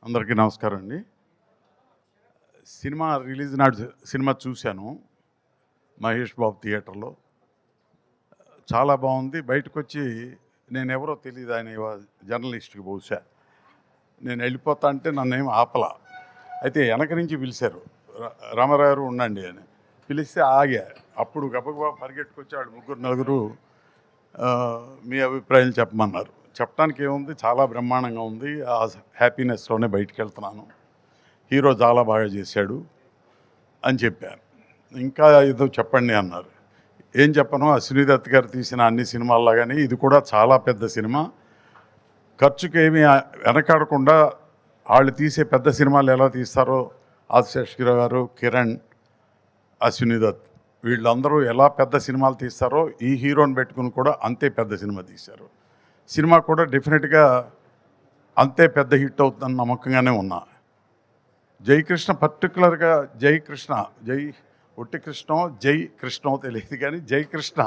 అందరికీ నమస్కారం అండి. సినిమా రిలీజ్ నాడు సినిమా చూశాను మహేష్ బాబు థియేటర్లో. చాలా బాగుంది. బయటకొచ్చి నేనెవరో తెలీదు, ఆయన జర్నలిస్ట్కి బహుశా. నేను వెళ్ళిపోతా అంటే నన్నేం ఆపలా. అయితే వెనక నుంచి పిలిచారు, రామారావు ఉండండి అని. పిలిస్తే ఆగా. అప్పుడు గబగబా పరిగెట్టుకొచ్చాడు, ముగ్గురు నలుగురు మీ అభిప్రాయాలు చెప్పమన్నారు. చెప్పడానికి ఏముంది, చాలా బ్రహ్మాండంగా ఉంది. ఆ హ్యాపీనెస్లోనే బయటికి వెళ్తున్నాను. హీరో చాలా బాగా చేశాడు అని చెప్పాను. ఇంకా ఏదో చెప్పండి అన్నారు. ఏం చెప్పను, అశ్విని దత్ గారు తీసిన అన్ని సినిమాల్లాగానే ఇది కూడా చాలా పెద్ద సినిమా. ఖర్చుకి ఏమీ వెనకాడకుండా వాళ్ళు తీసే పెద్ద సినిమాలు ఎలా తీస్తారో ఆదిశేషగిరి గారు, కిరణ్, అశ్విని దత్ వీళ్ళందరూ ఎలా పెద్ద సినిమాలు తీస్తారో ఈ హీరోని పెట్టుకుని కూడా అంతే పెద్ద సినిమా తీశారు. సినిమా కూడా డెఫినెట్గా అంతే పెద్ద హిట్ అవుతుందని నమ్మకంగానే ఉన్నా. జయకృష్ణ పర్టికులర్గా ఒట్టి కృష్ణో జై కృష్ణో తెలియదు, కానీ జయకృష్ణ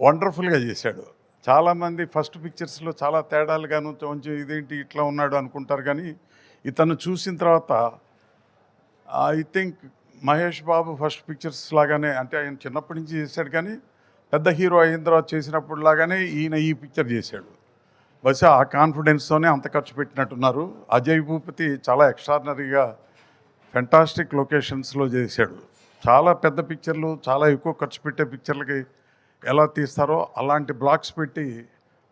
వండర్ఫుల్గా చేశాడు. చాలామంది ఫస్ట్ పిక్చర్స్లో చాలా తేడాలుగాను కొంచెం ఇదేంటి ఇట్లా ఉన్నాడు అనుకుంటారు, కానీ ఇతను చూసిన తర్వాత I think Mahesh Babu first pictures లాగానే, అంటే ఆయన చిన్నప్పటి నుంచి చేశాడు, కానీ పెద్ద హీరో అయిన తర్వాత చేసినప్పుడు లాగానే ఈయన ఈ పిక్చర్ చేశాడు. బహుశా ఆ కాన్ఫిడెన్స్తోనే అంత ఖర్చు పెట్టినట్టున్నారు. అజయ్ భూపతి చాలా ఎక్స్ట్రాడినరీగా ఫెంటాస్టిక్ లొకేషన్స్లో చేశాడు. చాలా పెద్ద పిక్చర్లు, చాలా ఎక్కువ ఖర్చు పెట్టే పిక్చర్లకి ఎలా తీస్తారో అలాంటి బ్లాక్స్ పెట్టి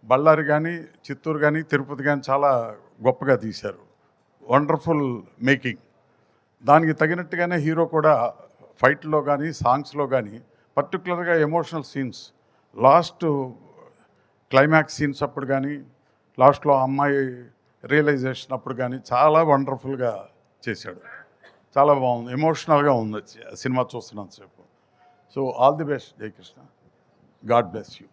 బళ్ళారి కానీ, చిత్తూరు కానీ, తిరుపతి కానీ చాలా గొప్పగా తీశారు. Wonderful making. దానికి తగినట్టుగానే హీరో కూడా ఫైట్లో కానీ, సాంగ్స్లో కానీ, పర్టికులర్గా emotional scenes, last climax scenes అప్పుడు కానీ, లాస్ట్లో అమ్మాయి రియలైజేషన్ అప్పుడు కానీ చాలా వండర్ఫుల్గా చేశాడు. చాలా బాగుంది, ఎమోషనల్గా ఉంది సినిమా చూస్తున్నంతసేపు. So all the best Jayakrishna. God bless you.